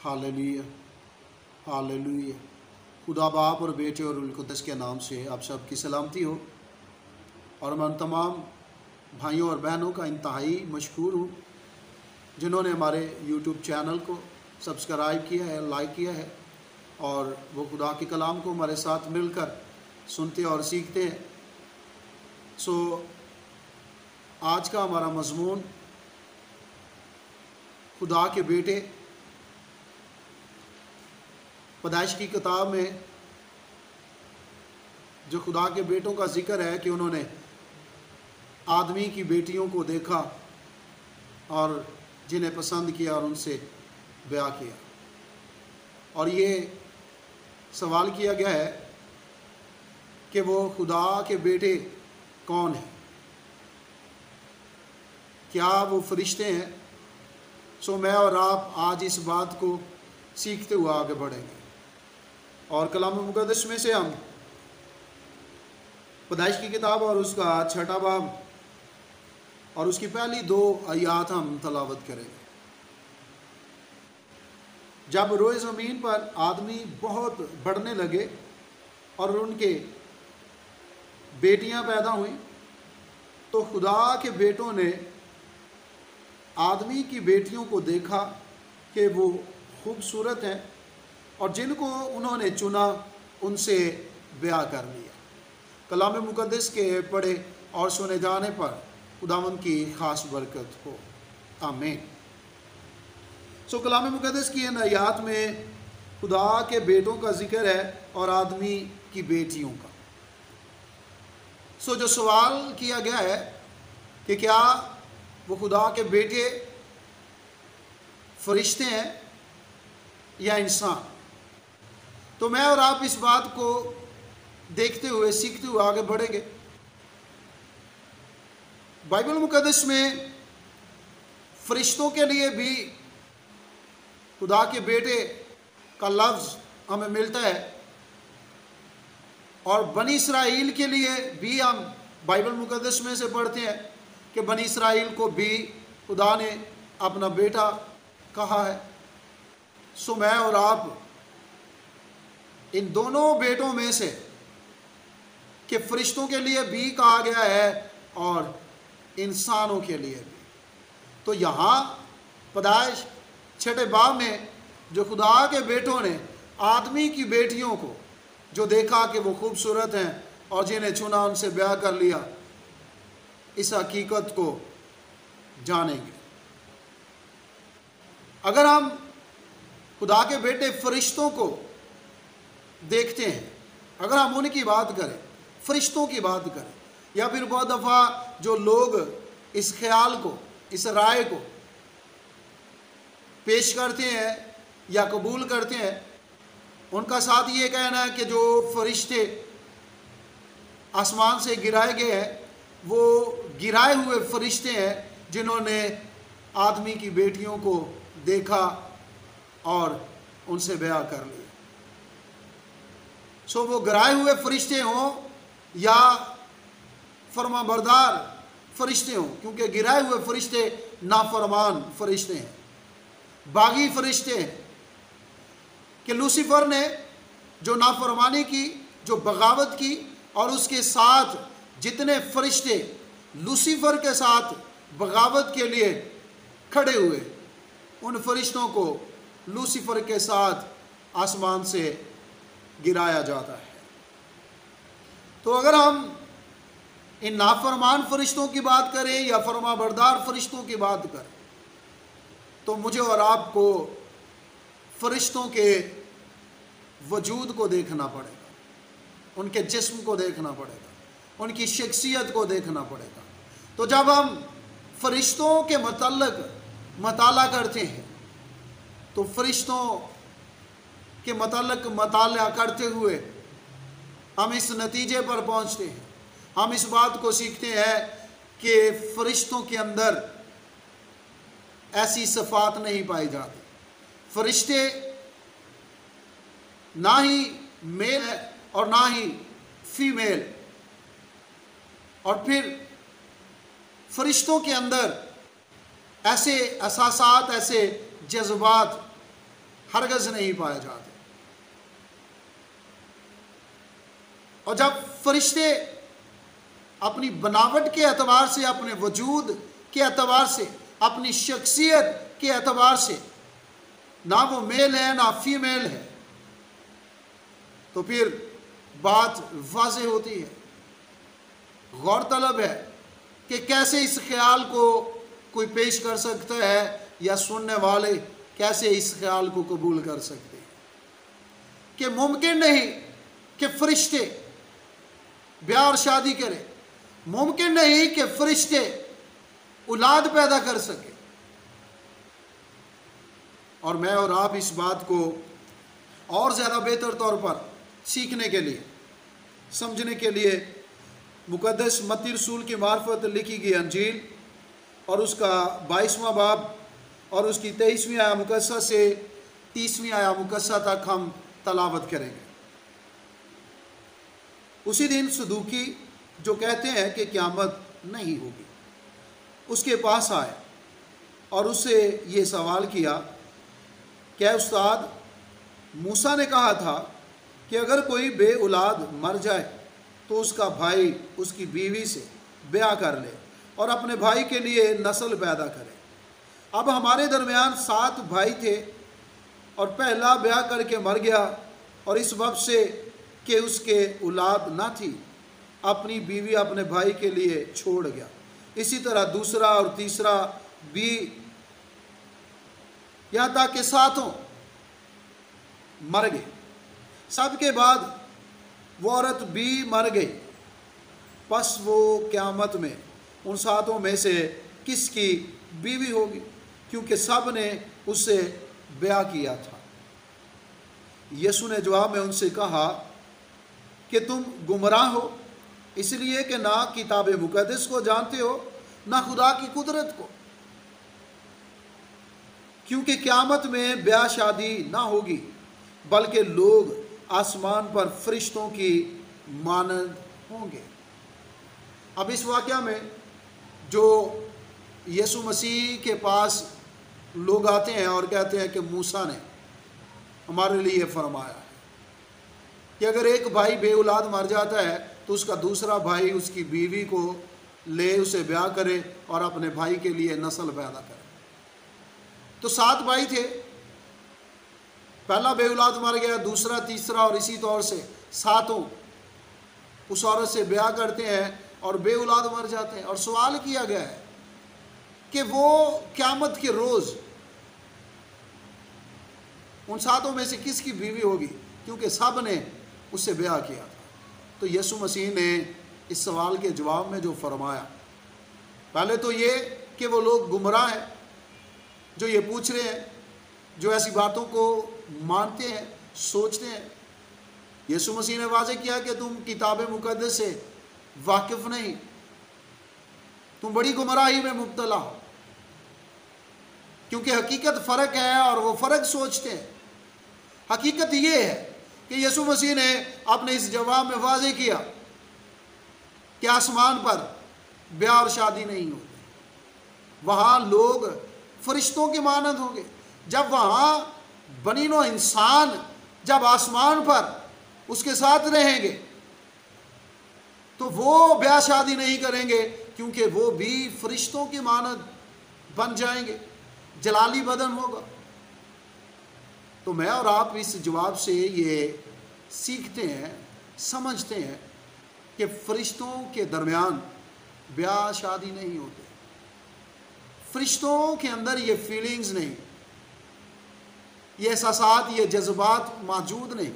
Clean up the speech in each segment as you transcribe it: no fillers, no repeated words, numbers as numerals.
Hallelujah, hallelujah. खुदा बाप और बेटे और रूह कुद्दस के नाम से आप सब की सलामती हो। और मैं उन तमाम भाइयों और बहनों का इंतहाई मशकूर हूँ जिन्होंने हमारे यूट्यूब चैनल को सब्सक्राइब किया है, लाइक किया है और वो खुदा के कलाम को हमारे साथ मिलकर सुनते और सीखते हैं। आज का हमारा मज़मून खुदा के बेटे। पैदाइश की किताब में जो खुदा के बेटों का जिक्र है कि उन्होंने आदमी की बेटियों को देखा और जिन्हें पसंद किया और उनसे ब्याह किया। और ये सवाल किया गया है कि वो खुदा के बेटे कौन हैं, क्या वो फरिश्ते हैं। मैं और आप आज इस बात को सीखते हुए आगे बढ़ेंगे और कलाम मुक़द्दस में से हम पैदाइश की किताब और उसका 6वां बाब और उसकी पहली 2 आयत हम तलावत करेंगे। जब रोए ज़मीन पर आदमी बहुत बढ़ने लगे और उनके बेटियां पैदा हुई तो खुदा के बेटों ने आदमी की बेटियों को देखा कि वो खूबसूरत हैं और जिनको उन्होंने चुना उनसे ब्याह कर लिया। कलाम मुक़द्दस के पढ़े और सुने जाने पर खुदावंद की ख़ास बरकत हो, आमीन। कलाम मुक़द्दस की इन आयत में खुदा के बेटों का जिक्र है और आदमी की बेटियों का। जो सवाल किया गया है कि क्या वो खुदा के बेटे फरिश्ते हैं या इंसान, तो मैं और आप इस बात को देखते हुए सीखते हुए आगे बढ़ेंगे। बाइबल मुक़द्दस में फरिश्तों के लिए भी खुदा के बेटे का लफ्ज़ हमें मिलता है और बनी इसराइल के लिए भी हम बाइबल मुक़द्दस में से पढ़ते हैं कि बनी इसराइल को भी खुदा ने अपना बेटा कहा है। मैं और आप इन दोनों बेटों में से कि फरिश्तों के लिए भी कहा गया है और इंसानों के लिए भी। तो यहाँ पैदाइश 6 बाब में जो खुदा के बेटों ने आदमी की बेटियों को जो देखा कि वो खूबसूरत हैं और जिन्हें चुना उनसे ब्याह कर लिया, इस हकीकत को जानेंगे। अगर हम खुदा के बेटे फरिश्तों को देखते हैं, अगर हम उनकी बात करें, फरिश्तों की बात करें, या फिर बहुत दफ़ा जो लोग इस ख्याल को, इस राय को पेश करते हैं या कबूल करते हैं, उनका साथ ये कहना है कि जो फरिश्ते आसमान से गिराए गए हैं वो गिराए हुए फरिश्ते हैं जिन्होंने आदमी की बेटियों को देखा और उनसे ब्याह कर लिया। वो गिराए हुए फरिश्ते हों या फरमाबरदार फरिश्ते हों, क्योंकि गिराए हुए फरिश्ते नाफरमान फरिश्ते हैं, बागी फरिश्ते हैं कि लूसीफर ने जो नाफरमानी की, जो बगावत की और उसके साथ जितने फरिश्ते लूसीफर के साथ बगावत के लिए खड़े हुए, उन फरिश्तों को लूसीफर के साथ आसमान से गिराया जाता है। तो अगर हम इन नाफरमान फरिश्तों की बात करें या फरमाबरदार फरिश्तों की बात करें, तो मुझे और आपको फरिश्तों के वजूद को देखना पड़ेगा, उनके जिस्म को देखना पड़ेगा, उनकी शख्सियत को देखना पड़ेगा। तो जब हम फरिश्तों के मतलब मताला करते हैं तो फरिश्तों के मतलब मताला करते हुए हम इस नतीजे पर पहुंचते हैं, हम इस बात को सीखते हैं कि फरिश्तों के अंदर ऐसी सिफात नहीं पाई जाती। फरिश्ते ना ही मेल है और ना ही फीमेल, और फिर फरिश्तों के अंदर ऐसे एहसासात, ऐसे जज्बात ہرگز نہیں پائے جاتے۔ اور جب فرشتے اپنی بناوٹ کے اعتبار سے، اپنے وجود کے اعتبار سے، اپنی شخصیت کے اعتبار سے نہ وہ میل ہے نہ فیمیل ہے، تو پھر بات واضح ہوتی ہے۔ غور طلب ہے کہ کیسے اس خیال کو کوئی پیش کر سکتا ہے، یا سننے والے کیسے اس خیال کو قبول کر سکتے ہیں کہ ممکن نہیں کہ فرشتے بیاہ اور شادی کرے، ممکن نہیں کہ فرشتے اولاد پیدا کر سکے۔ اور میں اور آپ اس بات کو اور زیادہ بہتر طور پر سیکھنے کے لیے، سمجھنے کے لیے مقدس متی رسول کی معرفت لکھی گئی انجیل اور اس کا 22واں باب اور اس کی 23ویں آیہ مقدسہ سے 30ویں آیہ مقدسہ تک ہم تلاوت کریں گے۔ اسی دن صدوقی جو کہتے ہیں کہ قیامت نہیں ہوگی، اس کے پاس آئے اور اس سے یہ سوال کیا کہ اے استاد، موسیٰ نے کہا تھا کہ اگر کوئی بے اولاد مر جائے تو اس کا بھائی اس کی بیوی سے بیاہ کر لے اور اپنے بھائی کے لیے نسل پیدا کرے۔ اب ہمارے درمیان 7 بھائی تھے اور پہلا بیاہ کر کے مر گیا، اور اس وجہ سے کہ اس کے اولاد نہ تھی اپنی بیوی اپنے بھائی کے لیے چھوڑ گیا۔ اسی طرح دوسرا اور تیسرا بھی، یہاں تک کہ 7 مر گئے۔ سب کے بعد وہ عورت بھی مر گئی، پس وہ قیامت میں ان 7 میں سے کس کی بیوی ہوگی؟ کیونکہ سب نے اس سے بیاہ کیا تھا۔ یسوع نے جواب میں ان سے کہا کہ تم گمراہ ہو، اس لیے کہ نہ کتاب مقدس کو جانتے ہو نہ خدا کی قدرت کو، کیونکہ قیامت میں بیاہ شادی نہ ہوگی بلکہ لوگ آسمان پر فرشتوں کی مانند ہوں گے۔ اب اس واقعہ میں جو یسوع مسیح کے پاس لوگ آتے ہیں اور کہتے ہیں کہ موسیٰ نے ہمارے لیے فرمایا ہے کہ اگر ایک بھائی بے اولاد مر جاتا ہے تو اس کا دوسرا بھائی اس کی بیوی کو لے، اسے بیاہ کرے اور اپنے بھائی کے لیے نسل پیدا کرے۔ تو 7 بھائی تھے، پہلا بے اولاد مر گیا، دوسرا، تیسرا، اور اسی طور سے 7 اس عورت سے بیاہ کرتے ہیں اور بے اولاد مر جاتے ہیں۔ اور سوال کیا گیا ہے کہ وہ قیامت کے روز ان 7 میں سے کس کی بیوی ہوگی، کیونکہ سب نے اس سے بیاہ کیا تھا۔ تو یسوع مسیح نے اس سوال کے جواب میں جو فرمایا، پہلے تو یہ کہ وہ لوگ گمراہ ہیں جو یہ پوچھ رہے ہیں، جو ایسی باتوں کو مانتے ہیں، سوچتے ہیں۔ یسوع مسیح نے واضح کیا کہ تم کتاب مقدس سے واقف نہیں، تم بڑی گمراہی میں مبتلا ہو، کیونکہ حقیقت فرق ہے اور وہ فرق سوچتے ہیں۔ حقیقت یہ ہے کہ یسوع مسیح نے اپنے اس جواب میں واضح کیا کہ آسمان پر بیاہ اور شادی نہیں ہوتی، وہاں لوگ فرشتوں کے مانند ہوں گے۔ جب وہاں بنی نوع انسان جب آسمان پر اس کے ساتھ رہیں گے تو وہ بیاہ شادی نہیں کریں گے، کیونکہ وہ بھی فرشتوں کی مانند بن جائیں گے، جلالی بدن ہوگا۔ تو میں اور آپ اس جواب سے یہ سیکھتے ہیں، سمجھتے ہیں کہ فرشتوں کے درمیان بیاہ شادی نہیں ہوتے، فرشتوں کے اندر یہ فیلنگز نہیں، یہ احساسات، یہ جذبات موجود نہیں۔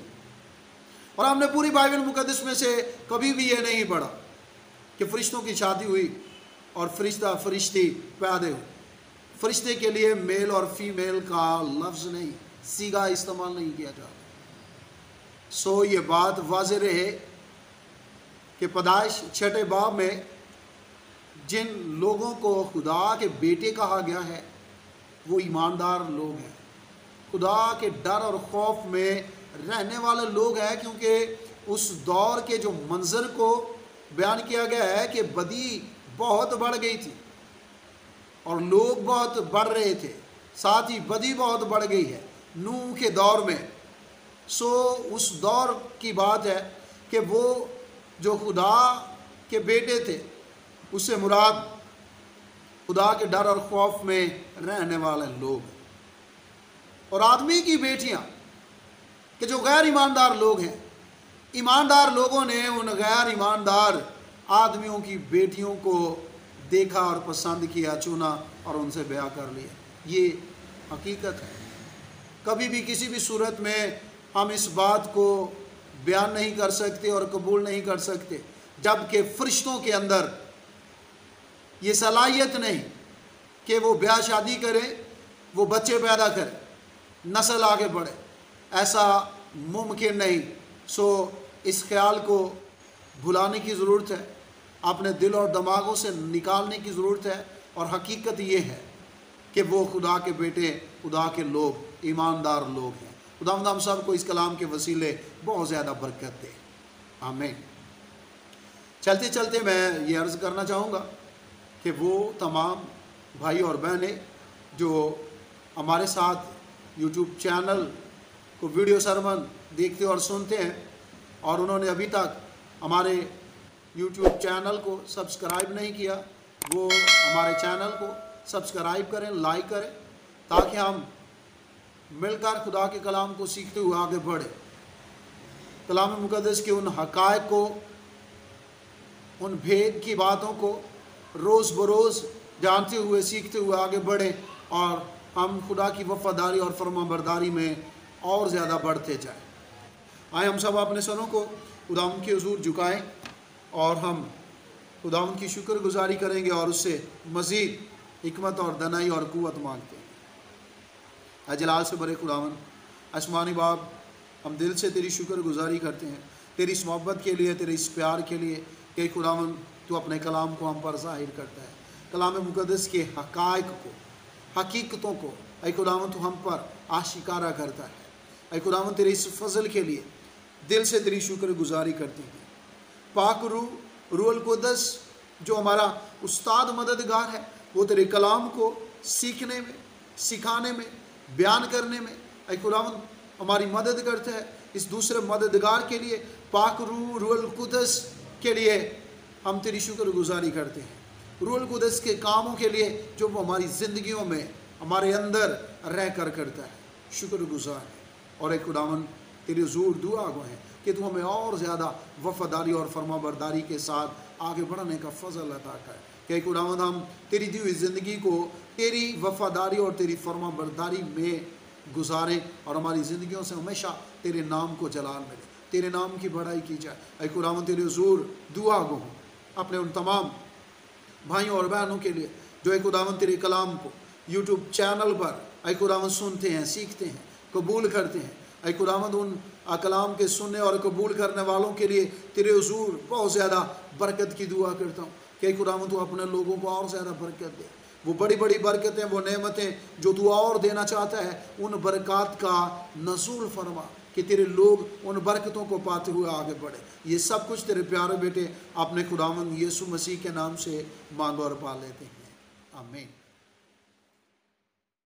اور ہم نے پوری بائبل مقدس میں سے کبھی بھی یہ نہیں پڑھا کہ فرشتوں کی شادی ہوئی اور فرشتہ فرشتی پیدا ہوئی۔ فرشتے کے لیے میل اور فیمیل کا لفظ نہیں، صیغہ استعمال نہیں کیا جاتا۔ سو یہ بات واضح رہے کہ پیدائش 6 باب میں جن لوگوں کو خدا کے بیٹے کہا گیا ہے وہ ایماندار لوگ ہیں، خدا کے ڈر اور خوف میں رہنے والے لوگ ہیں، کیونکہ اس دور کے جو منظر کو بیان کیا گیا ہے کہ بدی بہت بڑھ گئی تھی اور لوگ بہت بڑھ رہے تھے، ساتھ ہی بدی بہت بڑھ گئی ہے، नूह के दौर में, सो उस दौर की बात है कि वो जो खुदा के बेटे थे, उससे मुराद खुदा के डर और खौफ में रहने वाले लोग, और आदमी की बेटियां कि जो गैर ईमानदार लोग हैं। ईमानदार लोगों ने उन गैर ईमानदार आदमियों की बेटियों को देखा और पसंद किया, चुना और उनसे ब्याह कर लिया। ये हकीकत है। कभी भी किसी भी सूरत में हम इस बात को बयान नहीं कर सकते और कबूल नहीं कर सकते जबकि फरिश्तों के अंदर ये सलाहियत नहीं कि वो ब्याह शादी करें, वो बच्चे पैदा करें, नस्ल आगे बढ़े। ऐसा मुमकिन नहीं। सो इस ख्याल को भुलाने की ज़रूरत है, अपने दिल और दिमागों से निकालने की ज़रूरत है। और हकीकत ये है कि वो खुदा के बेटे, खुदा के लोग, ईमानदार लोग हैं। खुदावंद हम सब को इस कलाम के वसीले बहुत ज़्यादा बरकत दे। आमीन। चलते चलते मैं ये अर्ज़ करना चाहूँगा कि वो तमाम भाई और बहनें जो हमारे साथ यूट्यूब चैनल को वीडियो सरमन देखते और सुनते हैं और उन्होंने अभी तक हमारे यूट्यूब चैनल को सब्सक्राइब नहीं किया, वो हमारे चैनल को सब्सक्राइब करें, लाइक करें, ताकि हम मिलकर खुदा के कलाम को सीखते हुए आगे बढ़े। कलाम मुक़द्दस के उन हक़ाइक़ को, उन भेद की बातों को रोज़ बरोज़ जानते हुए, सीखते हुए आगे बढ़े और हम खुदा की वफ़ादारी और फरमाबरदारी में और ज़्यादा बढ़ते जाएं। आए हम सब अपने सरों को खुदावंद के हुज़ूर झुकाएं और हम खुदावंद की शुक्रगुजारी करेंगे और उससे मज़ीद हिकमत और दनाई और क़ुव्वत मांगते हैं। अजलाल से बड़े खुदावंद, आसमानी बाप, हम दिल से तेरी शुक्रगुजारी करते हैं तेरी इस मोहब्बत के लिए, तेरे इस प्यार के लिए कि खुदावंद तू अपने कलाम को हम पर ज़ाहिर करता है। कलाम मुक़द्दस के हक़ाइक़ को, हकीकतों को ऐ खुदावंद तू हम पर आशिकारा करता है। ऐ खुदावंद तेरे इस फजल के लिए दिल से तेरी शुक्रगुजारी करते हैं। पाक रूहुल कुद्दस जो हमारा उस्ताद मददगार है, वो तेरे कलाम को सीखने में, सिखाने में, बयान करने में ऐ खुदावंद हमारी मदद करता है। इस दूसरे मददगार के लिए, पाक रूहुल कुद्दस के लिए हम तेरी शुक्रगुजारी करते हैं। रूहुल कुद्दस के कामों के लिए जो वो हमारी ज़िंदगियों में, हमारे अंदर रह कर करता है, शुक्रगुजार है। और एक खुदावंद तेरी ज़रूर दुआ गो है कि तू हमें और ज़्यादा वफ़ादारी और फरमाबरदारी के साथ आगे बढ़ने का फ़ज़ल अता कर कि खुदावंद हम तेरी दी हुई ज़िंदगी को तेरी वफ़ादारी और तेरी फरमाबरदारी में गुजारें और हमारी ज़िंदगियों से हमेशा तेरे नाम को जलाल मिले, तेरे नाम की बड़ाई की जाए। ऐ खुदावंद तेरी ज़रूर दुआ गो अपने उन तमाम भाइयों और बहनों के लिए जो ऐ खुदावंद तेरे कलाम को यूट्यूब चैनल पर ऐ खुदावंद सुनते हैं, सीखते हैं, कबूल करते हैं। ऐ खुदावंद उन कलाम के सुनने और कबूल करने वालों के लिए तेरे हुजूर बहुत ज़्यादा बरकत की दुआ करता हूँ कि खुदावंद तू अपने लोगों को और ज़्यादा बरकत दे। वो बड़ी बड़ी बरकतें, वो नेमतें जो तू और देना चाहता है, उन बरक़ात का नज़ूल फरमा कि तेरे लोग उन बरकतों को पाते हुए आगे बढ़े। ये सब कुछ तेरे प्यारे बेटे अपने खुदावंद यीशु मसीह के नाम से मांग और पा लेते हैं। आमीन।